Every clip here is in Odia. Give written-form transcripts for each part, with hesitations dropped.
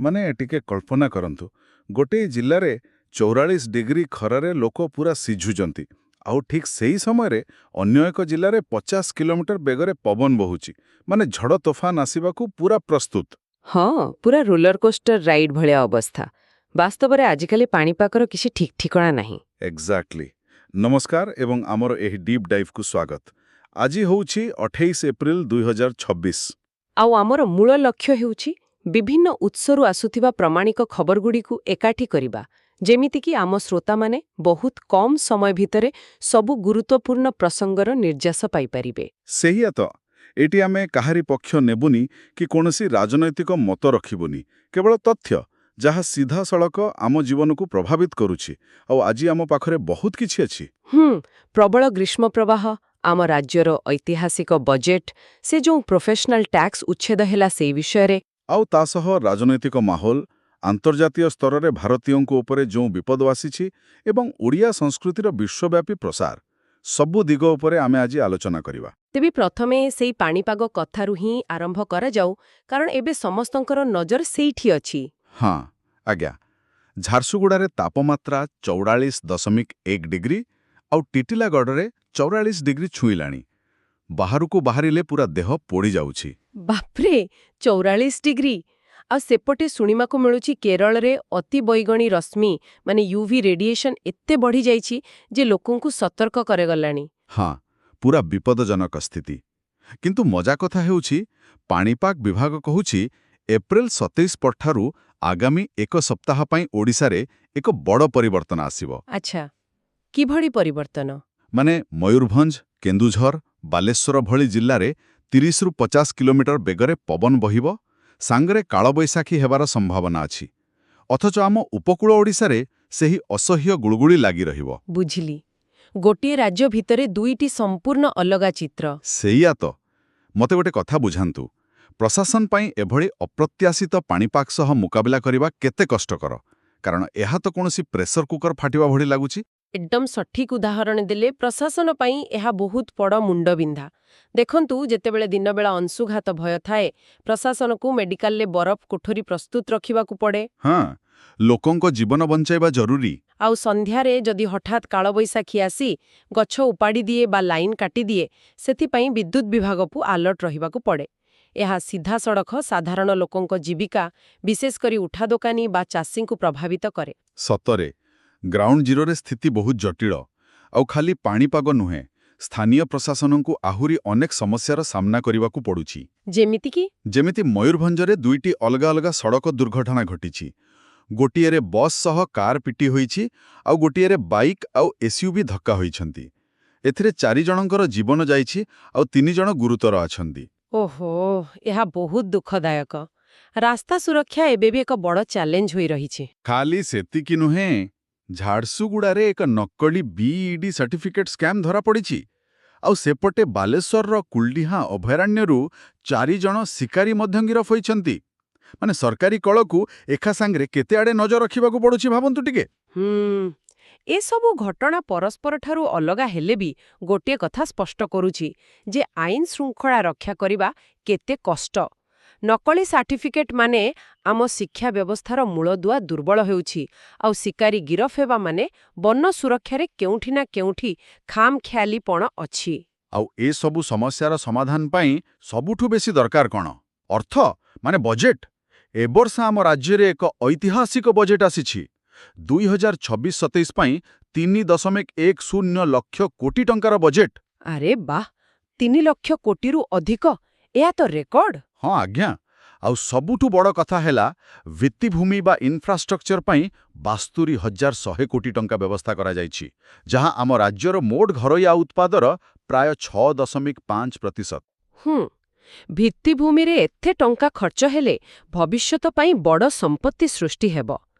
ମାନେ ଟିକେ କଳ୍ପନା କରନ୍ତୁ, ଗୋଟିଏ ଜିଲ୍ଲାରେ 44 ଡିଗ୍ରୀ ଖରାରେ ଲୋକ ପୁରା ସିଝୁଛନ୍ତି, ଆଉ ଠିକ୍ ସେହି ସମୟରେ ଅନ୍ୟ ଏକ ଜିଲ୍ଲାରେ 50 କିଲୋମିଟର ବେଗରେ ପବନ ବହୁଛି, ମାନେ ଝଡ଼ ତୋଫାନ ଆସିବାକୁ ପୁରା ପ୍ରସ୍ତୁତ। ହଁ, ପୁରା ରୋଲର କୋଷ୍ଟର ରାଇଡ୍ ଭଳିଆ ଅବସ୍ଥା। ବାସ୍ତବରେ ଆଜିକାଲି ପାଣିପାଗର କିଛି ଠିକ୍ ଠିକଣା ନାହିଁ। ଏକ୍ଜାକ୍ଟଲି। ନମସ୍କାର ଏବଂ ଆମର ଏହି ଡିପ୍ ଡାଇଭ୍କୁ ସ୍ୱାଗତ। ଆଜି ହେଉଛି 28 ଏପ୍ରିଲ 2026। ଆଉ ଆମର ମୂଳ ଲକ୍ଷ୍ୟ ହେଉଛି ବିଭିନ୍ନ ଉତ୍ସରୁ ଆସୁଥିବା ପ୍ରମାଣିକ ଖବରଗୁଡ଼ିକୁ ଏକାଠି କରିବା, ଯେମିତିକି ଆମ ଶ୍ରୋତାମାନେ ବହୁତ କମ୍ ସମୟ ଭିତରେ ସବୁ ଗୁରୁତ୍ୱପୂର୍ଣ୍ଣ ପ୍ରସଙ୍ଗର ନିର୍ଯାସ ପାଇପାରିବେ। ସେଇଆ ତ। ଏଠି ଆମେ କାହାରି ପକ୍ଷ ନେବୁନି କି କୌଣସି ରାଜନୈତିକ ମତ ରଖିବୁନି, କେବଳ ତଥ୍ୟ ଯାହା ସିଧାସଳଖ ଆମ ଜୀବନକୁ ପ୍ରଭାବିତ କରୁଛି। ଆଉ ଆଜି ଆମ ପାଖରେ ବହୁତ କିଛି ଅଛି। ପ୍ରବଳ ଗ୍ରୀଷ୍ମ ପ୍ରବାହ, ଆମ ରାଜ୍ୟର ଐତିହାସିକ ବଜେଟ୍, ସେ ଯେଉଁ ପ୍ରୋଫେସନାଲ ଟ୍ୟାକ୍ସ ଉଚ୍ଛେଦ ହେଲା ସେଇ ବିଷୟରେ। ଆଉ ତା ସହ ରାଜନୈତିକ ମାହୋଲ, ଆନ୍ତର୍ଜାତୀୟ ସ୍ତରରେ ଭାରତୀୟଙ୍କ ଉପରେ ଯେଉଁ ବିପଦ ଆସିଛି ଏବଂ ଓଡ଼ିଆ ସଂସ୍କୃତିର ବିଶ୍ୱବ୍ୟାପୀ ପ୍ରସାର, ସବୁ ଦିଗ ଉପରେ ଆମେ ଆଜି ଆଲୋଚନା କରିବା। ତେବେ ପ୍ରଥମେ ସେଇ ପାଣିପାଗ କଥାରୁ ହିଁ ଆରମ୍ଭ କରାଯାଉ, କାରଣ ଏବେ ସମସ୍ତଙ୍କର ନଜର ସେଇଠି ଅଛି। ହଁ, ଆଜ୍ଞା। ଝାରସୁଗୁଡ଼ାରେ ତାପମାତ୍ରା 44.1 ଡିଗ୍ରୀ ଆଉ ଟିଟିଲାଗଡ଼ରେ 44 ଡିଗ୍ରୀ ଛୁଇଁଲାଣି। ବାହାରକୁ ବାହାରିଲେ ପୁରା ଦେହ ପୋଡ଼ିଯାଉଛି। ବାପ୍ରେ, 44 ଡିଗ୍ରୀ! ଆଉ ସେପଟେ ଶୁଣିବାକୁ ମିଳୁଛି କେରଳରେ ଅତି ବୈଗଣୀ ରଶ୍ମି ମାନେ ୟୁଭି ରେଡିଏସନ୍ ଏତେ ବଢ଼ିଯାଇଛି ଯେ ଲୋକଙ୍କୁ ସତର୍କ କରାଗଲାଣି। ହଁ, ପୁରା ବିପଦଜନକ ସ୍ଥିତି। କିନ୍ତୁ ମଜା କଥା ହେଉଛି, ପାଣିପାଗ ବିଭାଗ କହୁଛି ଏପ୍ରିଲ 27 ପରଠାରୁ ଆଗାମୀ ଏକ ସପ୍ତାହ ପାଇଁ ଓଡ଼ିଶାରେ ଏକ ବଡ଼ ପରିବର୍ତ୍ତନ ଆସିବ। ଆଚ୍ଛା, କିଭଳି ପରିବର୍ତ୍ତନ? ମାନେ ମୟୂରଭଞ୍ଜ, କେନ୍ଦୁଝର, ବାଲେଶ୍ୱର ଭଳି ଜିଲ୍ଲାରେ 30ରୁ 50 କିଲୋମିଟର ବେଗରେ ପବନ ବହିବ, ସାଙ୍ଗରେ କାଳବୈଶାଖୀ ହେବାର ସମ୍ଭାବନା ଅଛି। ଅଥଚ ଆମ ଉପକୂଳ ଓଡ଼ିଶାରେ ସେହି ଅସହ୍ୟ ଗୁଳୁଗୁଳି ଲାଗି ରହିବ। ବୁଝିଲି। ଗୋଟିଏ ରାଜ୍ୟ ଭିତରେ ଦୁଇଟି ସମ୍ପୂର୍ଣ୍ଣ ଅଲଗା ଚିତ୍ର। ସେଇଆ ତ। ମୋତେ ଗୋଟେ କଥା ବୁଝାନ୍ତୁ, ପ୍ରଶାସନ ପାଇଁ ଏଭଳି ଅପ୍ରତ୍ୟାଶିତ ପାଣିପାଗ ସହ ମୁକାବିଲା କରିବା କେତେ କଷ୍ଟକର? କାରଣ ଏହା ତ କୌଣସି ପ୍ରେସର କୁକର ଫାଟିବା ଭଳି ଲାଗୁଛି। ଏକଦମ ସଠିକ୍ ଉଦାହରଣ ଦେଲେ। ପ୍ରଶାସନ ପାଇଁ ଏହା ବହୁତ ବଡ଼ ମୁଣ୍ଡବିନ୍ଧା। ଦେଖନ୍ତୁ, ଯେତେବେଳେ ଦିନବେଳା ଅଂଶୁଘାତ ଭୟ ଥାଏ, ପ୍ରଶାସନକୁ ମେଡିକାଲରେ ବରଫ କୋଠରୀ ପ୍ରସ୍ତୁତ ରଖିବାକୁ ପଡ଼େ। ହଁ, ଲୋକଙ୍କ ଜୀବନ ବଞ୍ଚାଇବା ଜରୁରୀ। ଆଉ ସନ୍ଧ୍ୟାରେ ଯଦି ହଠାତ୍ କାଳବୈଶାଖୀ ଆସି ଗଛ ଉପାଡ଼ି ଦିଏ ବା ଲାଇନ୍ କାଟିଦିଏ, ସେଥିପାଇଁ ବିଦ୍ୟୁତ୍ ବିଭାଗକୁ ଆଲର୍ଟ ରହିବାକୁ ପଡ଼େ। ଏହା ସିଧାସଳଖ ସାଧାରଣ ଲୋକଙ୍କ ଜୀବିକା, ବିଶେଷ କରି ଉଠା ଦୋକାନୀ ବା ଚାଷୀଙ୍କୁ ପ୍ରଭାବିତ କରେ। ସତରେ, ଗ୍ରାଉଣ୍ଡ ଜିରୋରେ ସ୍ଥିତି ବହୁତ ଜଟିଳ। ଆଉ ଖାଲି ପାଣିପାଗ ନୁହେଁ, ସ୍ଥାନୀୟ ପ୍ରଶାସନଙ୍କୁ ଆହୁରି ଅନେକ ସମସ୍ୟାର ସାମ୍ନା କରିବାକୁ ପଡ଼ୁଛି। ଯେମିତି ମୟୂରଭଞ୍ଜରେ 2ଟି ଅଲଗା ଅଲଗା ସଡ଼କ ଦୁର୍ଘଟଣା ଘଟିଛି। ଗୋଟିଏରେ ବସ୍ ସହ କାର ପିଟି ହୋଇଛି, ଆଉ ଗୋଟିଏରେ ବାଇକ୍ ଆଉ ଏସ୍ୟୁଭି ଧକ୍କା ହୋଇଛନ୍ତି। ଏଥିରେ 4 ଜଣଙ୍କର ଜୀବନ ଯାଇଛି ଆଉ 3 ଜଣ ଗୁରୁତର ଅଛନ୍ତି। ଓହୋ, ଏହା ବହୁତ ଦୁଃଖଦାୟକ। ରାସ୍ତା ସୁରକ୍ଷା ଏବେ ବି ଏକ ବଡ଼ ଚ୍ୟାଲେଞ୍ଜ ହୋଇ ରହିଛି। ଖାଲି ସେତିକି ନୁହେଁ, ଝାରସୁଗୁଡ଼ାରେ ଏକ ନକଲି ବିଇଡି ସାର୍ଟିଫିକେଟ୍ ସ୍କାମ୍ ଧରାପଡ଼ିଛି। ଆଉ ସେପଟେ ବାଲେଶ୍ୱରର କୁଲଡିହା ଅଭୟାରଣ୍ୟରୁ 4 ଜଣ ଶିକାରୀ ମଧ୍ୟ ଗିରଫ ହୋଇଛନ୍ତି। ମାନେ ସରକାରୀ କଳକୁ ଏକା ସାଙ୍ଗରେ କେତେ ଆଡ଼େ ନଜର ରଖିବାକୁ ପଡ଼ୁଛି ଭାବନ୍ତୁ ଟିକେ। ଏସବୁ ଘଟଣା ପରସ୍ପରଠାରୁ ଅଲଗା ହେଲେ ବି ଗୋଟିଏ କଥା ସ୍ପଷ୍ଟ କରୁଛି ଯେ ଆଇନ ଶୃଙ୍ଖଳା ରକ୍ଷା କରିବା କେତେ କଷ୍ଟ। ନକଲି ସାର୍ଟିଫିକେଟ୍ ମାନେ ଆମ ଶିକ୍ଷା ବ୍ୟବସ୍ଥାର ମୂଳଦୁଆ ଦୁର୍ବଳ ହେଉଛି, ଆଉ ଶିକାରୀ ଗିରଫ ହେବା ମାନେ ବନ ସୁରକ୍ଷାରେ କେଉଁଠି ନା କେଉଁଠି ଖାମଖିଆଲିପଣ ଅଛି। ଆଉ ଏସବୁ ସମସ୍ୟାର ସମାଧାନ ପାଇଁ ସବୁଠୁ ବେଶି ଦରକାର କ'ଣ? ଅର୍ଥ, ମାନେ ବଜେଟ୍। ଏ ବର୍ଷ ଆମ ରାଜ୍ୟରେ ଏକ ଐତିହାସିକ ବଜେଟ୍ ଆସିଛି। 2026-27 ପାଇଁ 3.10 ଲକ୍ଷ କୋଟି ଟଙ୍କାର ବଜେଟ୍। ଆରେ ବାଃ, 3 ଲକ୍ଷ କୋଟିରୁ ଅଧିକ! ଏହା ତ ରେକର୍ଡ। ହଁ ଆଜ୍ଞା। ଆଉ ସବୁଠୁ ବଡ଼ କଥା ହେଲା, ଭିତ୍ତିଭୂମି ବା ଇନଫ୍ରାଷ୍ଟ୍ରକ୍ଚର ପାଇଁ 72,100 କୋଟି ଟଙ୍କା ବ୍ୟବସ୍ଥା କରାଯାଇଛି, ଯାହା ଆମ ରାଜ୍ୟର ମୋଟ ଘରୋଇ ଉତ୍ପାଦର ପ୍ରାୟ 6.5%। ଭିତ୍ତିଭୂମିରେ ଏତେ ଟଙ୍କା ଖର୍ଚ୍ଚ ହେଲେ ଭବିଷ୍ୟତ ପାଇଁ ବଡ଼ ସମ୍ପତ୍ତି ସୃଷ୍ଟି ହେବ।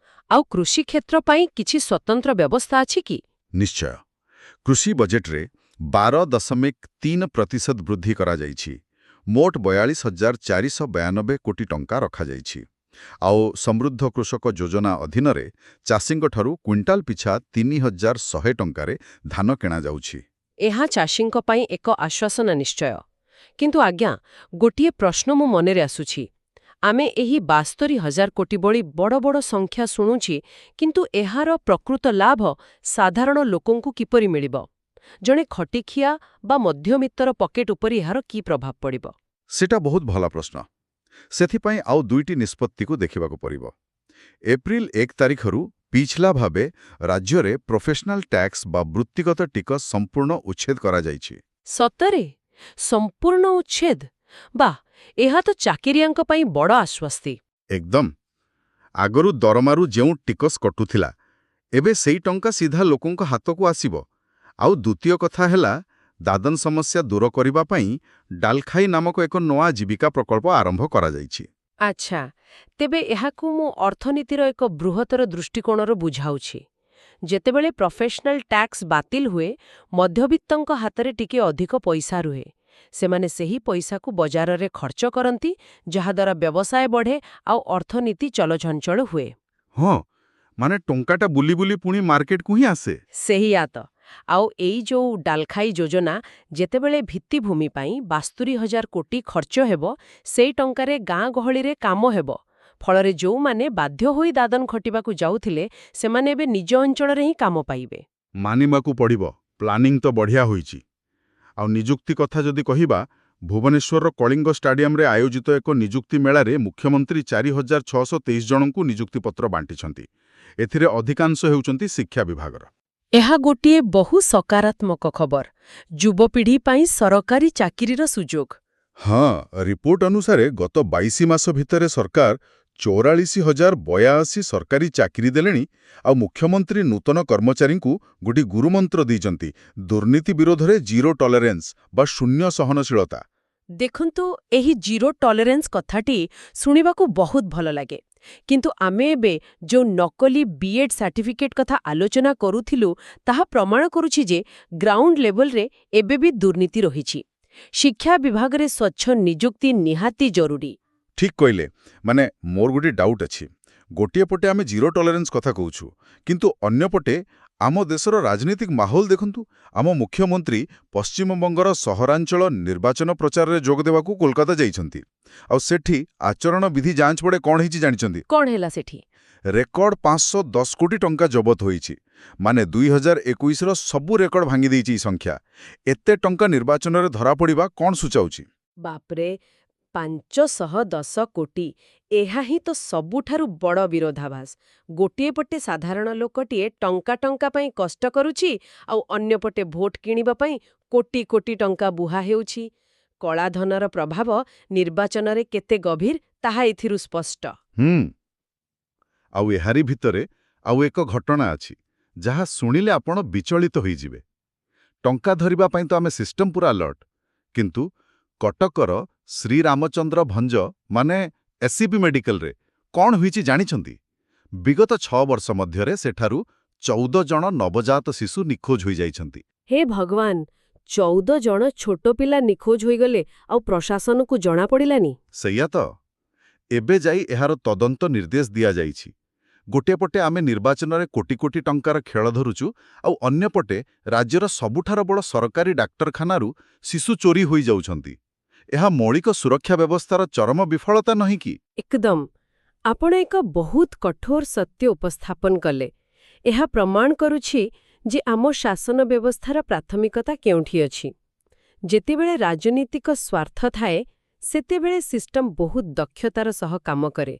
ଆଉ କୃଷି କ୍ଷେତ୍ର ପାଇଁ କିଛି ସ୍ୱତନ୍ତ୍ର ବ୍ୟବସ୍ଥା ଅଛି କି? ନିଶ୍ଚୟ। କୃଷି ବଜେଟ୍ରେ 12.3% ବୃଦ୍ଧି କରାଯାଇଛି। ମୋଟ 42,492 କୋଟି ଟଙ୍କା ରଖାଯାଇଛି। ଆଉ ସମୃଦ୍ଧ କୃଷକ ଯୋଜନା ଅଧୀନରେ ଚାଷୀଙ୍କଠାରୁ କ୍ୱିଣ୍ଟାଲ ପିଛା 3,100 ଟଙ୍କାରେ ଧାନ କିଣାଯାଉଛି। ଏହା ଚାଷୀଙ୍କ ପାଇଁ ଏକ ଆଶ୍ୱାସନା ନିଶ୍ଚୟ। କିନ୍ତୁ ଆଜ୍ଞା, ଗୋଟିଏ ପ୍ରଶ୍ନ ମୋ ମନରେ ଆସୁଛି। ଆମେ ଏହି 72,000 କୋଟି ଭଳି ବଡ଼ ବଡ଼ ସଂଖ୍ୟା ଶୁଣୁଛି, କିନ୍ତୁ ଏହାର ପ୍ରକୃତ ଲାଭ ସାଧାରଣ ଲୋକଙ୍କୁ କିପରି ମିଳିବ? ଜଣେ ଖଟିଖିଆ ବା ମଧ୍ୟମିତ୍ତର ପକେଟ ଉପରେ ଏହାର କି ପ୍ରଭାବ ପଡ଼ିବ? ସେଟା ବହୁତ ଭଲ ପ୍ରଶ୍ନ। ସେଥିପାଇଁ ଆଉ ଦୁଇଟି ନିଷ୍ପତ୍ତିକୁ ଦେଖିବାକୁ ପଡ଼ିବ। ଏପ୍ରିଲ 1 ତାରିଖରୁ ପିଛଲା ଭାବେ ରାଜ୍ୟରେ ପ୍ରୋଫେସନାଲ ଟ୍ୟାକ୍ସ ବା ବୃତ୍ତିଗତ ଟିକସ ସମ୍ପୂର୍ଣ୍ଣ ଉଚ୍ଛେଦ କରାଯାଇଛି। ସତରେ? ସମ୍ପୂର୍ଣ୍ଣ ଉଚ୍ଛେଦ? ବାଃ, ଏହା ତ ଚାକିରିଆଙ୍କ ପାଇଁ ବଡ଼ ଆଶ୍ୱସ୍ତି। ଏକଦମ। ଆଗରୁ ଦରମାରୁ ଯେଉଁ ଟିକସ କଟୁଥିଲା, ଏବେ ସେଇ ଟଙ୍କା ସିଧା ଲୋକଙ୍କ ହାତକୁ ଆସିବ। ଆଉ ଦ୍ୱିତୀୟ କଥା ହେଲା, ଦାଦନ ସମସ୍ୟା ଦୂର କରିବା ପାଇଁ ଡାଲଖାଇ ନାମକ ଏକ ନୂଆ ଜୀବିକା ପ୍ରକଳ୍ପ ଆରମ୍ଭ କରାଯାଇଛି। ଆଚ୍ଛା, ତେବେ ଏହାକୁ ମୁଁ ଅର୍ଥନୀତିର ଏକ ବୃହତ୍ତର ଦୃଷ୍ଟିକୋଣରୁ ବୁଝାଉଛି। ଯେତେବେଳେ ପ୍ରଫେସନାଲ ଟ୍ୟାକ୍ସ ବାତିଲ ହୁଏ, ମଧ୍ୟବିତ୍ତଙ୍କ ହାତରେ ଟିକେ ଅଧିକ ପଇସା ରୁହେ। ସେମାନେ ସେହି ପଇସାକୁ ବଜାରରେ ଖର୍ଚ୍ଚ କରନ୍ତି, ଯାହାଦ୍ୱାରା ବ୍ୟବସାୟ ବଢ଼େ ଆଉ ଅର୍ଥନୀତି ଚଳଚଞ୍ଚଳ ହୁଏ। ହଁ, ମାନେ ଟଙ୍କାଟା ବୁଲି ବୁଲି ପୁଣି ମାର୍କେଟକୁ ହିଁ ଆସେ। ସେଇଆ ତ। ଆଉ ଏଇ ଯୋଉ ଡାଲଖାଇ ଯୋଜନା, ଯେତେବେଳେ ଭିତ୍ତିଭୂମି ପାଇଁ 72,000 କୋଟି ଖର୍ଚ୍ଚ ହେବ, ସେଇ ଟଙ୍କାରେ ଗାଁ ଗହଳିରେ କାମ ହେବ। ଫଳରେ ଯେଉଁମାନେ ବାଧ୍ୟ ହୋଇ ଦାଦନ ଖଟିବାକୁ ଯାଉଥିଲେ, ସେମାନେ ଏବେ ନିଜ ଅଞ୍ଚଳରେ ହିଁ କାମ ପାଇବେ। ମାନିବାକୁ ପଡ଼ିବ, ପ୍ଲାନିଂ ତ ବଢ଼ିଆ ହୋଇଛି। ଆଉ ନିଯୁକ୍ତି କଥା ଯଦି କହିବା, ଭୁବନେଶ୍ୱରର କଳିଙ୍ଗ ଷ୍ଟାଡିୟମରେ ଆୟୋଜିତ ଏକ ନିଯୁକ୍ତି ମେଳାରେ ମୁଖ୍ୟମନ୍ତ୍ରୀ 4,623 ଜଣଙ୍କୁ ନିଯୁକ୍ତିପତ୍ର ବାଣ୍ଟିଛନ୍ତି। ଏଥିରେ ଅଧିକାଂଶ ହେଉଛନ୍ତି ଶିକ୍ଷା ବିଭାଗର। ଏହା ଗୋଟିଏ ବହୁ ସକାରାତ୍ମକ ଖବର। ଯୁବପିଢ଼ି ପାଇଁ ସରକାରୀ ଚାକିରିର ସୁଯୋଗ। ହଁ, ରିପୋର୍ଟ ଅନୁସାରେ ଗତ 22 ମାସ ଭିତରେ ସରକାର 44,082 ସରକାରୀ ଚାକିରି ଦେଲେଣି। ଆଉ ମୁଖ୍ୟମନ୍ତ୍ରୀ ନୂତନ କର୍ମଚାରୀଙ୍କୁ ଗୋଟିଏ ଗୁରୁମନ୍ତ୍ର ଦେଇଛନ୍ତି, ଦୁର୍ନୀତି ବିରୋଧରେ ଜିରୋ ଟଲେରେନ୍ସ ବା ଶୂନ୍ୟ ସହନଶୀଳତା। ଦେଖନ୍ତୁ, ଏହି ଜିରୋ ଟଲେରେନ୍ସ କଥାଟି ଶୁଣିବାକୁ ବହୁତ ଭଲ ଲାଗେ। କିନ୍ତୁ ଆମେ ଏବେ ଯେଉଁ ନକଲି ବିଏଡ୍ ସାର୍ଟିଫିକେଟ୍ କଥା ଆଲୋଚନା କରୁଥିଲୁ, ତାହା ପ୍ରମାଣ କରୁଛି ଯେ ଗ୍ରାଉଣ୍ଡ ଲେଭଲରେ ଏବେ ବି ଦୁର୍ନୀତି ରହିଛି। ଶିକ୍ଷା ବିଭାଗରେ ସ୍ୱଚ୍ଛ ନିଯୁକ୍ତି ନିହାତି ଜରୁରୀ। ଠିକ୍ କହିଲେ। ମାନେ ମୋର ଗୋଟିଏ ଡାଉଟ୍ ଅଛି। ଗୋଟିଏ ପଟେ ଆମେ ଜିରୋ ଟଲେରେନ୍ସ କଥା କହୁଛୁ, କିନ୍ତୁ ଅନ୍ୟପଟେ ଆମ ଦେଶର ରାଜନୈତିକ ମାହୋଲ ଦେଖନ୍ତୁ। ଆମ ମୁଖ୍ୟମନ୍ତ୍ରୀ ପଶ୍ଚିମବଙ୍ଗର ସହରାଞ୍ଚଳ ନିର୍ବାଚନ ପ୍ରଚାରରେ ଯୋଗ ଦେବାକୁ କୋଲକାତା ଯାଇଛନ୍ତି। ଆଉ ସେଠି ଆଚରଣ ବିଧି ଯାଞ୍ଚ ବେଳେ କ'ଣ ହେଇଛି ଜାଣିଛନ୍ତି? କ'ଣ ହେଲା ସେଠି? ରେକର୍ଡ 510 କୋଟି ଟଙ୍କା ଜବତ ହୋଇଛି। ମାନେ 2021ର ସବୁ ରେକର୍ଡ ଭାଙ୍ଗି ଦେଇଛି ଏହି ସଂଖ୍ୟା। ଏତେ ଟଙ୍କା ନିର୍ବାଚନରେ ଧରାପଡ଼ିବା କ'ଣ ସୂଚାଉଛି? ବାପରେ, 510 କୋଟି! ଏହା ହିଁ ତ ସବୁଠାରୁ ବଡ଼ ବିରୋଧାଭାସ। ଗୋଟିଏ ପଟେ ସାଧାରଣ ଲୋକଟିଏ ଟଙ୍କା ଟଙ୍କା ପାଇଁ କଷ୍ଟ କରୁଛି, ଆଉ ଅନ୍ୟପଟେ ଭୋଟ କିଣିବା ପାଇଁ କୋଟି କୋଟି ଟଙ୍କା ବୁହା ହେଉଛି। କଳାଧନର ପ୍ରଭାବ ନିର୍ବାଚନରେ କେତେ ଗଭୀର, ତାହା ଏଥିରୁ ସ୍ପଷ୍ଟ। ଆଉ ଏହାରି ଭିତରେ ଆଉ ଏକ ଘଟଣା ଅଛି, ଯାହା ଶୁଣିଲେ ଆପଣ ବିଚଳିତ ହୋଇଯିବେ। ଟଙ୍କା ଧରିବା ପାଇଁ ତ ଆମେ ସିଷ୍ଟମ ପୁରା ଆଲର୍ଟ, କିନ୍ତୁ କଟକର ଶ୍ରୀରାମଚନ୍ଦ୍ର ଭଞ୍ଜ ମାନେ ଏସ୍ସିବି ମେଡିକାଲରେ କ'ଣ ହୋଇଛି ଜାଣିଛନ୍ତି? ବିଗତ 6 ବର୍ଷ ମଧ୍ୟରେ ସେଠାରୁ 14 ଜଣ ନବଜାତ ଶିଶୁ ନିଖୋଜ ହୋଇଯାଇଛନ୍ତି। ହେ ଭଗବାନ! 14 ଜଣ ଛୋଟ ପିଲା ନିଖୋଜ ହୋଇଗଲେ, ଆଉ ପ୍ରଶାସନକୁ ଜଣାପଡ଼ିଲାନି? ସେଇଆ ତ। ଏବେ ଯାଇ ଏହାର ତଦନ୍ତ ନିର୍ଦ୍ଦେଶ ଦିଆଯାଇଛି। ଗୋଟିଏ ପଟେ ଆମେ ନିର୍ବାଚନରେ କୋଟି କୋଟି ଟଙ୍କାର ଖେଳ ଧରୁଛୁ, ଆଉ ଅନ୍ୟପଟେ ରାଜ୍ୟର ସବୁଠାରୁ ବଡ଼ ସରକାରୀ ଡାକ୍ତରଖାନାରୁ ଶିଶୁ ଚୋରି ହୋଇଯାଉଛନ୍ତି। ଏହା ମୌଳିକ ସୁରକ୍ଷା ବ୍ୟବସ୍ଥାର ଚରମ ବିଫଳତା ନୁହେଁ କି? ଏକଦମ। ଆପଣ ଏକ ବହୁତ କଠୋର ସତ୍ୟ ଉପସ୍ଥାପନ କଲେ। ଏହା ପ୍ରମାଣ କରୁଛି ଯେ ଆମ ଶାସନ ବ୍ୟବସ୍ଥାର ପ୍ରାଥମିକତା କେଉଁଠି ଅଛି। ଯେତେବେଳେ ରାଜନୀତିକ ସ୍ୱାର୍ଥ ଥାଏ, ସେତେବେଳେ ସିଷ୍ଟମ ବହୁତ ଦକ୍ଷତାର ସହ କାମ କରେ।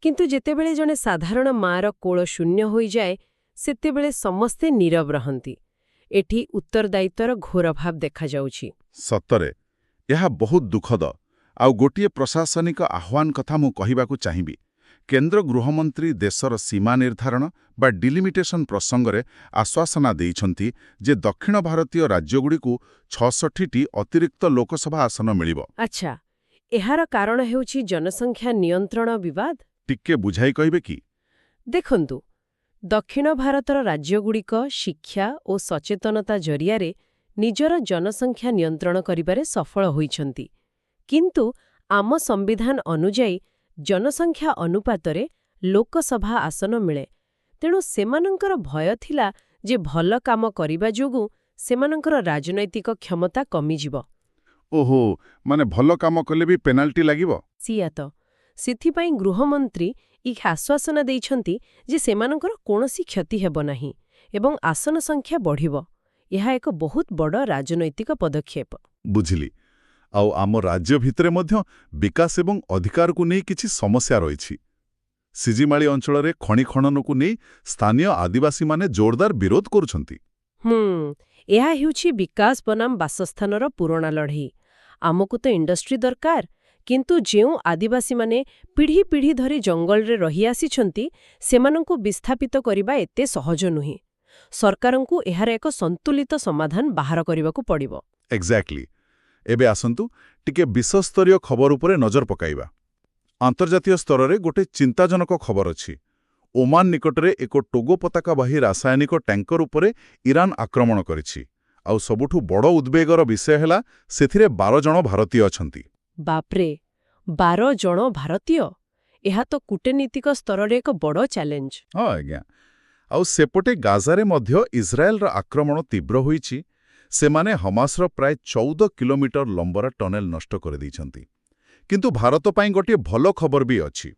କିନ୍ତୁ ଯେତେବେଳେ ଜଣେ ସାଧାରଣ ମାଆର କୋଳ ଶୂନ୍ୟ ହୋଇଯାଏ, ସେତେବେଳେ ସମସ୍ତେ ନୀରବ ରହନ୍ତି। ଏଠି ଉତ୍ତରଦାୟିତ୍ୱର ଘୋର ଭାବ ଦେଖାଯାଉଛି। ସତରେ ଏହା ବହୁତ ଦୁଃଖଦ। ଆଉ ଗୋଟିଏ ପ୍ରଶାସନିକ ଆହ୍ୱାନ କଥା ମୁଁ କହିବାକୁ ଚାହିଁବି। କେନ୍ଦ୍ର ଗୃହମନ୍ତ୍ରୀ ଦେଶର ସୀମା ନିର୍ଦ୍ଧାରଣ ବା ଡିଲିମିଟେସନ ପ୍ରସଙ୍ଗରେ ଆଶ୍ୱାସନା ଦେଇଛନ୍ତି ଯେ ଦକ୍ଷିଣ ଭାରତୀୟ ରାଜ୍ୟଗୁଡ଼ିକୁ 66ଟି ଅତିରିକ୍ତ ଲୋକସଭା ଆସନ ମିଳିବ। ଆଚ୍ଛା, ଏହାର କାରଣ ହେଉଛି ଜନସଂଖ୍ୟା ନିୟନ୍ତ୍ରଣ ବିବାଦ? ଟିକେ ବୁଝାଇ କହିବେ କି? ଦେଖନ୍ତୁ, ଦକ୍ଷିଣ ଭାରତର ରାଜ୍ୟଗୁଡ଼ିକ ଶିକ୍ଷା ଓ ସଚେତନତା ଜରିଆରେ ନିଜର ଜନସଂଖ୍ୟା ନିୟନ୍ତ୍ରଣ କରିବାରେ ସଫଳ ହୋଇଛନ୍ତି। କିନ୍ତୁ ଆମ ସମ୍ବିଧାନ ଅନୁଯାୟୀ ଜନସଂଖ୍ୟା ଅନୁପାତରେ ଲୋକସଭା ଆସନ ମିଳେ। ତେଣୁ ସେମାନଙ୍କର ଭୟ ଥିଲା ଯେ ଭଲ କାମ କରିବା ଯୋଗୁଁ ସେମାନଙ୍କର ରାଜନୈତିକ କ୍ଷମତା କମିଯିବ। ଓହୋ, ମାନେ ଭଲ କାମ କଲେ ବି ପେନାଲ୍ଟି ଲାଗିବ? ସିଆ ତ। ସେଥିପାଇଁ ଗୃହମନ୍ତ୍ରୀ ଆଶ୍ୱାସନା ଦେଇଛନ୍ତି ଯେ ସେମାନଙ୍କର କୌଣସି କ୍ଷତି ହେବ ନାହିଁ ଏବଂ ଆସନ ସଂଖ୍ୟା ବଢ଼ିବ। ଏହା ଏକ ବହୁତ ବଡ଼ ରାଜନୈତିକ ପଦକ୍ଷେପ। ବୁଝିଲି। ଆଉ ଆମ ରାଜ୍ୟ ଭିତରେ ମଧ୍ୟ ବିକାଶ ଏବଂ ଅଧିକାରକୁ ନେଇ କିଛି ସମସ୍ୟା ରହିଛି। ସିଜିମାଳି ଅଞ୍ଚଳରେ ଖଣି ଖନନକୁ ନେଇ ସ୍ଥାନୀୟ ଆଦିବାସୀମାନେ ଜୋରଦାର ବିରୋଧ କରୁଛନ୍ତି। ଏହା ହେଉଛି ବିକାଶ ବନାମ ବାସସ୍ଥାନର ପୁରୁଣା ଲଢ଼େଇ। ଆମକୁ ତ ଇଣ୍ଡଷ୍ଟ୍ରି ଦରକାର, କିନ୍ତୁ ଯେଉଁ ଆଦିବାସୀମାନେ ପିଢ଼ି ପିଢ଼ି ଧରି ଜଙ୍ଗଲରେ ରହିଆସିଛନ୍ତି ସେମାନଙ୍କୁ ବିସ୍ଥାପିତ କରିବା ଏତେ ସହଜ ନୁହେଁ। ସରକାରଙ୍କୁ ଏହାର ଏକ ସନ୍ତୁଳିତ ସମାଧାନ ବାହାର କରିବାକୁ ପଡ଼ିବ। ଏକ୍ଜାକ୍ଟଲି। ଏବେ ଆସନ୍ତୁ ଟିକେ ବିଶ୍ୱସ୍ତରୀୟ ଖବର ଉପରେ ନଜର ପକାଇବା। ଆନ୍ତର୍ଜାତୀୟ ସ୍ତରରେ ଗୋଟେ ଚିନ୍ତାଜନକ ଖବର ଅଛି। ଓମାନ ନିକଟରେ ଏକ ଟୋଗୋ ପତାକାବାହୀ ରାସାୟନିକ ଟ୍ୟାଙ୍କର ଉପରେ ଇରାନ ଆକ୍ରମଣ କରିଛି। ଆଉ ସବୁଠୁ ବଡ଼ ଉଦ୍ବେଗର ବିଷୟ ହେଲା ସେଥିରେ 12 ଜଣ ଭାରତୀୟ ଅଛନ୍ତି। ବାପ୍ରେ, 12 ଜଣ ଭାରତୀୟ! ଏହା ତ କୂଟନୀତିକ ସ୍ତରରେ ଏକ ବଡ଼ ଚ୍ୟାଲେଞ୍ଜ। ହଁ ଆଜ୍ଞା। ଆଉ ସେପଟେ ଗାଜାରେ ମଧ୍ୟ ଇସ୍ରାଏଲର ଆକ୍ରମଣ ତୀବ୍ର ହୋଇଛି। ସେମାନେ ହମାସର ପ୍ରାୟ 14 କିଲୋମିଟର ଲମ୍ବର ଟନେଲ ନଷ୍ଟ କରିଦେଇଛନ୍ତି। କିନ୍ତୁ ଭାରତ ପାଇଁ ଗୋଟିଏ ଭଲ ଖବର ବି ଅଛି।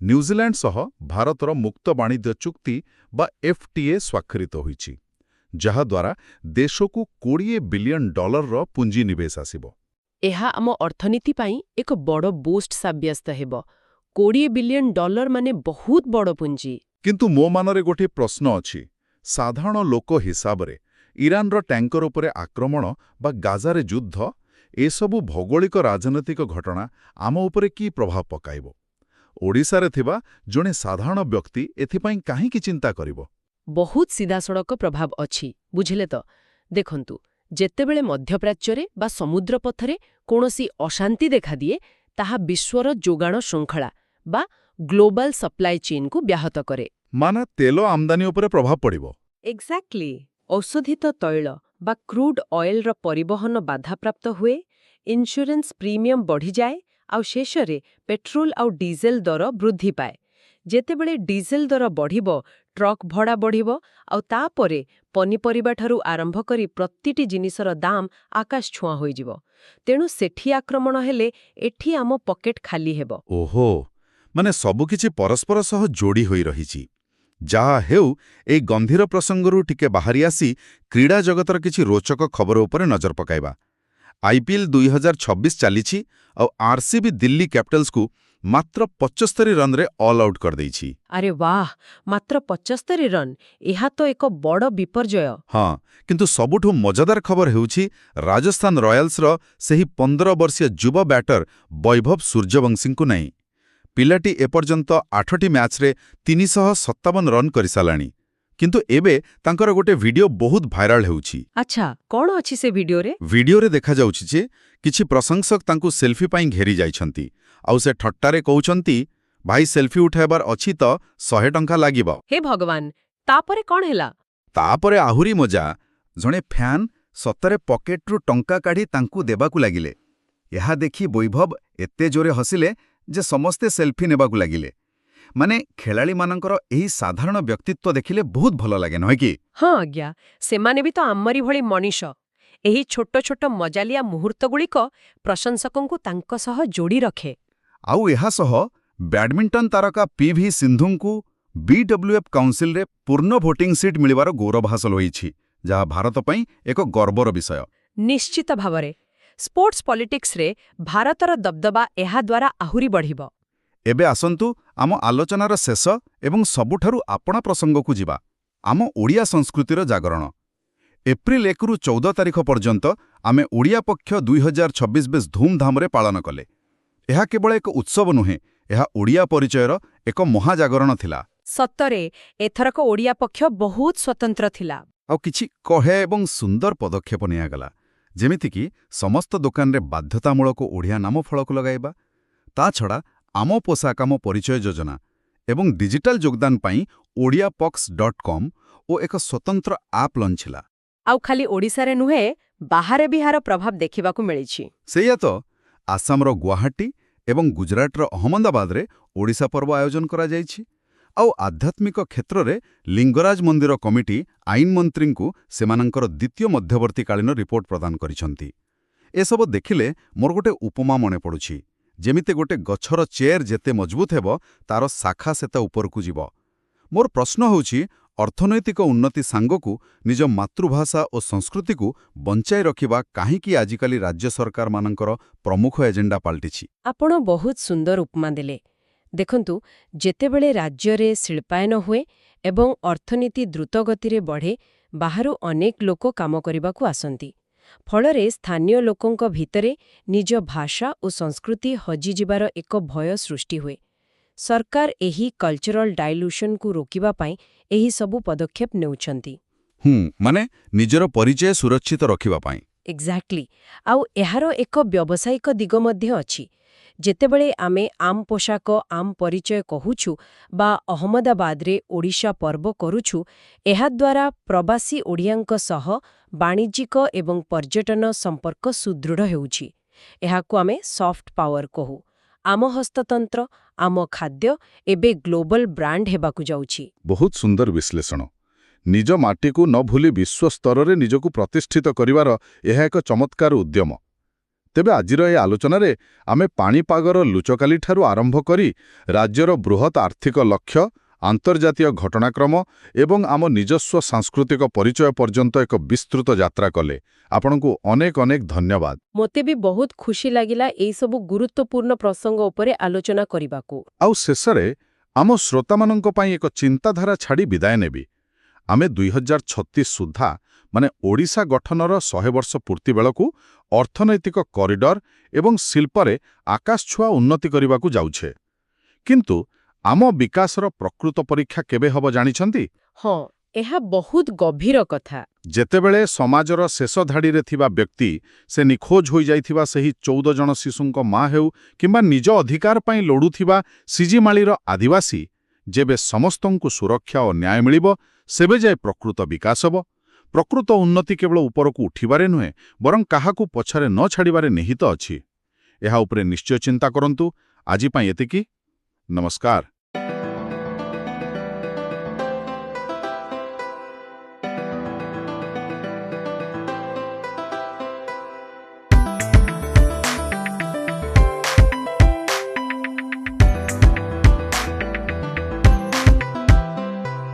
ନ୍ୟୁଜିଲ୍ୟାଣ୍ଡ ସହ ଭାରତର ମୁକ୍ତ ବାଣିଜ୍ୟ ଚୁକ୍ତି ବା FTA ସ୍ୱାକ୍ଷରିତ ହୋଇଛି, ଯାହାଦ୍ୱାରା ଦେଶକୁ $20 ବିଲିୟନ ପୁଞ୍ଜିନିବେଶ ଆସିବ। ଏହା ଆମ ଅର୍ଥନୀତି ପାଇଁ ଏକ ବଡ଼ ବୁଷ୍ଟ ସାବ୍ୟସ୍ତ ହେବ। $20 ବିଲିୟନ ମାନେ ବହୁତ ବଡ଼ ପୁଞ୍ଜି। କିନ୍ତୁ ମୋ ମନରେ ଗୋଟିଏ ପ୍ରଶ୍ନ ଅଛି। ସାଧାରଣ ଲୋକ ହିସାବରେ ଇରାନର ଟ୍ୟାଙ୍କର ଉପରେ ଆକ୍ରମଣ ବା ଗାଜାରେ ଯୁଦ୍ଧ, ଏସବୁ ଭୌଗୋଳିକ ରାଜନୈତିକ ଘଟଣା ଆମ ଉପରେ କି ପ୍ରଭାବ ପକାଇବ? ଓଡ଼ିଶାରେ ଥିବା ଜଣେ ସାଧାରଣ ବ୍ୟକ୍ତି ଏଥିପାଇଁ କାହିଁକି ଚିନ୍ତା କରିବ? ବହୁତ ସିଧାସଳଖ ପ୍ରଭାବ ଅଛି, ବୁଝିଲେ ତ? ଦେଖନ୍ତୁ, ଯେତେବେଳେ ମଧ୍ୟପ୍ରାଚ୍ୟରେ ବା ସମୁଦ୍ର ପଥରେ କୌଣସି ଅଶାନ୍ତି ଦେଖାଦିଏ, ତାହା ବିଶ୍ୱର ଯୋଗାଣ ଶୃଙ୍ଖଳା ବା ଗ୍ଲୋବାଲ ସପ୍ଲାଇ ଚେନ୍କୁ ବ୍ୟାହତ କରେ। ମାନେ ତେଲ ଆମଦାନୀ ଉପରେ ପ୍ରଭାବ ପଡ଼ିବ। ଏକ୍ଜାକ୍ଟଲି। ଔଷଧିତ ତୈଳ ବା କ୍ରୁଡ୍ ଅଏଲର ପରିବହନ ବାଧାପ୍ରାପ୍ତ ହୁଏ, ଇନ୍ସ୍ୟୁରାନ୍ସ ପ୍ରିମିୟମ ବଢ଼ିଯାଏ, ଆଉ ଶେଷରେ ପେଟ୍ରୋଲ ଆଉ ଡିଜେଲ ଦର ବୃଦ୍ଧି ପାଏ। ଯେତେବେଳେ ଡିଜେଲ ଦର ବଢ଼ିବ, ଟ୍ରକ୍ ଭଡ଼ା ବଢ଼ିବ, ଆଉ ତାପରେ ପନିପରିବାଠାରୁ ଆରମ୍ଭ କରି ପ୍ରତିଟି ଜିନିଷର ଦାମ ଆକାଶ ଛୁଆଁ ହୋଇଯିବ। ତେଣୁ ସେଠି ଆକ୍ରମଣ ହେଲେ ଏଠି ଆମ ପକେଟ ଖାଲି ହେବ। ଓହୋ, ମାନେ ସବୁକିଛି ପରସ୍ପର ସହ ଯୋଡ଼ି ହୋଇ ରହିଛି। ଯାହା ହେଉ, ଏଇ ଗମ୍ଭୀର ପ୍ରସଙ୍ଗରୁ ଟିକେ ବାହାରି ଆସି କ୍ରୀଡ଼ା ଜଗତର କିଛି ରୋଚକ ଖବର ଉପରେ ନଜର ପକାଇବା। IPL 2026 ଚାଲିଛି ଆଉ RCB ଦିଲ୍ଲୀ କ୍ୟାପିଟାଲ୍ସକୁ ମାତ୍ର 75 ରନରେ ଅଲ୍ ଆଉଟ୍ କରିଦେଇଛି। ଆରେ ବାଃ, ମାତ୍ର 75 ରନ୍! ଏହା ତ ଏକ ବଡ଼ ବିପର୍ଯ୍ୟୟ। ହଁ, କିନ୍ତୁ ସବୁଠୁ ମଜାଦାର ଖବର ହେଉଛି ରାଜସ୍ଥାନ ରୟାଲ୍ସର ସେହି 15 ବର୍ଷୀୟ ଯୁବ ବ୍ୟାଟର ବୈଭବ ସୂର୍ଯ୍ୟବଂଶୀଙ୍କୁ ନେଇ। ପିଲାଟି ଏପର୍ଯ୍ୟନ୍ତ 8ଟି ମ୍ୟାଚ୍ରେ 357 ରନ୍ କରିସାରିଲାଣି। କିନ୍ତୁ ଏବେ ତାଙ୍କର ଗୋଟେ ଭିଡିଓ ବହୁତ ଭାଇରାଲ ହେଉଛି। ଆଚ୍ଛା, କ'ଣ ଅଛି ସେ ଭିଡିଓରେ? ଭିଡିଓରେ ଦେଖାଯାଉଛି ଯେ କିଛି ପ୍ରଶଂସକ ତାଙ୍କୁ ସେଲ୍ଫି ପାଇଁ ଘେରି ଯାଇଛନ୍ତି। ଆଉ ସେ ଠଟ୍ଟାରେ କହୁଛନ୍ତି, ଭାଇ ସେଲ୍ଫି ଉଠାଇବାର ଅଛି ତ 100 ଟଙ୍କା ଲାଗିବ। ହେ ଭଗବାନ! ତାପରେ କ'ଣ ହେଲା? ତାପରେ ଆହୁରି ମଜା, ଜଣେ ଫ୍ୟାନ୍ ସତରେ ପକେଟରୁ ଟଙ୍କା କାଢ଼ି ତାଙ୍କୁ ଦେବାକୁ ଲାଗିଲେ। ଏହା ଦେଖି ବୈଭବ ଏତେ ଜୋରେ ହସିଲେ ଯେ ସମସ୍ତେ ସେଲ୍ଫି ନେବାକୁ ଲାଗିଲେ। ମାନେ ଖେଳାଳିମାନଙ୍କର ଏହି ସାଧାରଣ ବ୍ୟକ୍ତିତ୍ୱ ଦେଖିଲେ ବହୁତ ଭଲ ଲାଗେ, ନୁହେଁ କି? ହଁ ଆଜ୍ଞା, ସେମାନେ ବି ତ ଆମରି ଭଳି ମଣିଷ। ଏହି ଛୋଟ ଛୋଟ ମଜାଲିଆ ମୁହୂର୍ତ୍ତଗୁଡ଼ିକ ପ୍ରଶଂସକଙ୍କୁ ତାଙ୍କ ସହ ଯୋଡ଼ି ରଖେ। ଆଉ ଏହା ସହ ବ୍ୟାଡମିଣ୍ଟନ ତାରକା PV ସିନ୍ଧୁଙ୍କୁ BWF କାଉନସିଲରେ ପୂର୍ଣ୍ଣ ଭୋଟିଂ ସିଟ୍ ମିଳିବାର ଗୌରବ ହାସଲ ହୋଇଛି, ଯାହା ଭାରତ ପାଇଁ ଏକ ଗର୍ବର ବିଷୟ। ନିଶ୍ଚିତ ଭାବରେ ସ୍ପୋର୍ଟସ୍ ପଲିଟିକ୍ସରେ ଭାରତର ଦବଦବା ଏହାଦ୍ୱାରା ଆହୁରି ବଢ଼ିବ। ଏବେ ଆସନ୍ତୁ ଆମ ଆଲୋଚନାର ଶେଷ ଏବଂ ସବୁଠାରୁ ଆପଣା ପ୍ରସଙ୍ଗକୁ ଯିବା, ଆମ ଓଡ଼ିଆ ସଂସ୍କୃତିର ଜାଗରଣ। ଏପ୍ରିଲ 1ରୁ 14 ତାରିଖ ପର୍ଯ୍ୟନ୍ତ ଆମେ ଓଡ଼ିଆ ପକ୍ଷ 2026 ବେଶ୍ ଧୁମଧାମରେ ପାଳନ କଲେ। ଏହା କେବଳ ଏକ ଉତ୍ସବ ନୁହେଁ, ଏହା ଓଡ଼ିଆ ପରିଚୟର ଏକ ମହାଜାଗରଣ ଥିଲା। ସତରେ ଏଥରକ ଓଡ଼ିଆ ପକ୍ଷ ବହୁତ ସ୍ୱତନ୍ତ୍ର ଥିଲା। ଆଉ କିଛି କହେ ଏବଂ ସୁନ୍ଦର ପଦକ୍ଷେପ ନିଆଗଲା, ଯେମିତିକି ସମସ୍ତ ଦୋକାନରେ ବାଧ୍ୟତାମୂଳକ ଓଡ଼ିଆ ନାମ ଫଳକ ଲଗାଇବା। ତା ଛଡ଼ା ଆମ ପୋଷାକ ଆମ ପରିଚୟ ଯୋଜନା ଏବଂ ଡିଜିଟାଲ ଯୋଗଦାନ ପାଇଁ OdiaPox.com ଓ ଏକ ସ୍ୱତନ୍ତ୍ର ଆପ୍ ଲଞ୍ଚ ହେଲା। ଆଉ ଖାଲି ଓଡ଼ିଶାରେ ନୁହେଁ, ବାହାରେ ବି ଏହାର ପ୍ରଭାବ ଦେଖିବାକୁ ମିଳିଛି। ସେଇଆ ତ, ଆସାମର ଗୁଆହାଟୀ ଏବଂ ଗୁଜରାଟର ଅହମ୍ମଦାବାଦରେ ଓଡ଼ିଶା ପର୍ବ ଆୟୋଜନ କରାଯାଇଛି। ଆଉ ଆଧ୍ୟାତ୍ମିକ କ୍ଷେତ୍ରରେ ଲିଙ୍ଗରାଜ ମନ୍ଦିର କମିଟି ଆଇନ ମନ୍ତ୍ରୀଙ୍କୁ ସେମାନଙ୍କର ଦ୍ୱିତୀୟ ମଧ୍ୟବର୍ତ୍ତୀକାଳୀନ ରିପୋର୍ଟ ପ୍ରଦାନ କରିଛନ୍ତି। ଏସବୁ ଦେଖିଲେ ମୋର ଗୋଟେ ଉପମା ମନେ ପଡ଼ୁଛି, ଯେମିତି ଗୋଟେ ଗଛର ଚେର ଯେତେ ମଜବୁତ ହେବ ତାର ଶାଖା ସେତେ ଉପରକୁ ଯିବ। ମୋର ପ୍ରଶ୍ନ ହେଉଛି, ଅର୍ଥନୈତିକ ଉନ୍ନତି ସାଙ୍ଗକୁ ନିଜ ମାତୃଭାଷା ଓ ସଂସ୍କୃତିକୁ ବଞ୍ଚାଇ ରଖିବା କାହିଁକି ଆଜିକାଲି ରାଜ୍ୟ ସରକାରମାନଙ୍କର ପ୍ରମୁଖ ଏଜେଣ୍ଡା ପାଲଟିଛି? ଆପଣ ବହୁତ ସୁନ୍ଦର ଉପମା ଦେଲେ। ଦେଖନ୍ତୁ, ଯେତେବେଳେ ରାଜ୍ୟରେ ଶିଳ୍ପାୟନ ହୁଏ ଏବଂ ଅର୍ଥନୀତି ଦ୍ରୁତଗତିରେ ବଢ଼େ, ବାହାରୁ ଅନେକ ଲୋକ କାମ କରିବାକୁ ଆସନ୍ତି। ଫଳରେ ସ୍ଥାନୀୟ ଲୋକଙ୍କ ଭିତରେ ନିଜ ଭାଷା ଓ ସଂସ୍କୃତି ହଜିଯିବାର ଏକ ଭୟ ସୃଷ୍ଟି ହୁଏ। ସରକାର ଏହି କଲଚରାଲ ଡାଇଲ୍ୟୁସନକୁ ରୋକିବା ପାଇଁ ଏହି ସବୁ ପଦକ୍ଷେପ ନେଉଛନ୍ତି। ମାନେ ନିଜର ପରିଚୟ ସୁରକ୍ଷିତ ରଖିବା ପାଇଁ। ଏକ୍ଜାକ୍ଟଲି। ଆଉ ଏହାର ଏକ ବ୍ୟବସାୟିକ ଦିଗ ମଧ୍ୟ ଅଛି। ଯେତେବେଳେ ଆମେ ଆମ୍ ପୋଷାକ ଆମ୍ ପରିଚୟ କହୁଛୁ ବା ଅହମ୍ମଦାବାଦରେ ଓଡ଼ିଶା ପର୍ବ କରୁଛୁ, ଏହାଦ୍ୱାରା ପ୍ରବାସୀ ଓଡ଼ିଆଙ୍କ ସହ ବାଣିଜ୍ୟିକ ଏବଂ ପର୍ଯ୍ୟଟନ ସମ୍ପର୍କ ସୁଦୃଢ଼ ହେଉଛି। ଏହାକୁ ଆମେ ସଫ୍ଟ ପାୱାର କହୁ। ଆମ ହସ୍ତତନ୍ତ୍ର, ଆମ ଖାଦ୍ୟ ଏବେ ଗ୍ଲୋବାଲ ବ୍ରାଣ୍ଡ ହେବାକୁ ଯାଉଛି। ବହୁତ ସୁନ୍ଦର ବିଶ୍ଳେଷଣ। ନିଜ ମାଟିକୁ ନ ଭୁଲି ବିଶ୍ୱ ସ୍ତରରେ ନିଜକୁ ପ୍ରତିଷ୍ଠିତ କରିବାର ଏହା ଏକ ଚମତ୍କାର ଉଦ୍ୟମ। ତେବେ ଆଜିର ଏ ଆଲୋଚନାରେ ଆମେ ପାଣିପାଗର ଲୁଚକାଲିଠାରୁ ଆରମ୍ଭ କରି ରାଜ୍ୟର ବୃହତ୍ ଆର୍ଥିକ ଲକ୍ଷ୍ୟ, ଆନ୍ତର୍ଜାତୀୟ ଘଟଣାକ୍ରମ ଏବଂ ଆମ ନିଜସ୍ୱ ସାଂସ୍କୃତିକ ପରିଚୟ ପର୍ଯ୍ୟନ୍ତ ଏକ ବିସ୍ତୃତ ଯାତ୍ରା କଲେ। ଆପଣଙ୍କୁ ଅନେକ ଅନେକ ଧନ୍ୟବାଦ। ମୋତେ ବି ବହୁତ ଖୁସି ଲାଗିଲା ଏହିସବୁ ଗୁରୁତ୍ୱପୂର୍ଣ୍ଣ ପ୍ରସଙ୍ଗ ଉପରେ ଆଲୋଚନା କରିବାକୁ। ଆଉ ଶେଷରେ ଆମ ଶ୍ରୋତାମାନଙ୍କ ପାଇଁ ଏକ ଚିନ୍ତାଧାରା ଛାଡ଼ି ବିଦାୟ ନେବି। ଆମେ 2036 ସୁଦ୍ଧା ମାନେ ଓଡ଼ିଶା ଗଠନର 100 ବର୍ଷ ପୂର୍ତ୍ତି ବେଳକୁ ଅର୍ଥନୈତିକ କରିଡର ଏବଂ ଶିଳ୍ପରେ ଆକାଶଛୁଆଁ ଉନ୍ନତି କରିବାକୁ ଯାଉଛେ। କିନ୍ତୁ ଆମ ବିକାଶର ପ୍ରକୃତ ପରୀକ୍ଷା କେବେ ହେବ ଜାଣିଛନ୍ତି? ହଁ, ଏହା ବହୁତ ଗଭୀର କଥା। ଯେତେବେଳେ ସମାଜର ଶେଷ ଧାଡ଼ିରେ ଥିବା ବ୍ୟକ୍ତି, ସେ ନିଖୋଜ ହୋଇଯାଇଥିବା ସେହି 14 ଜଣ ଶିଶୁଙ୍କ ମା ହେଉ କିମ୍ବା ନିଜ ଅଧିକାର ପାଇଁ ଲଢ଼ୁଥିବା ସିଜିମାଳିର ଆଦିବାସୀ, ଯେବେ ସମସ୍ତଙ୍କୁ ସୁରକ୍ଷା ଓ ନ୍ୟାୟ ମିଳିବ, ସେବେ ଯାଏ ପ୍ରକୃତ ବିକାଶ ହେବ। ପ୍ରକୃତ ଉନ୍ନତି କେବଳ ଉପରକୁ ଉଠିବାରେ ନୁହେଁ, ବରଂ କାହାକୁ ପଛରେ ନ ଛାଡ଼ିବାରେ ନିହିତ ଅଛି। ଏହା ଉପରେ ନିଶ୍ଚୟ ଚିନ୍ତା କରନ୍ତୁ। ଆଜି ପାଇଁ ଏତିକି। ନମସ୍କାର।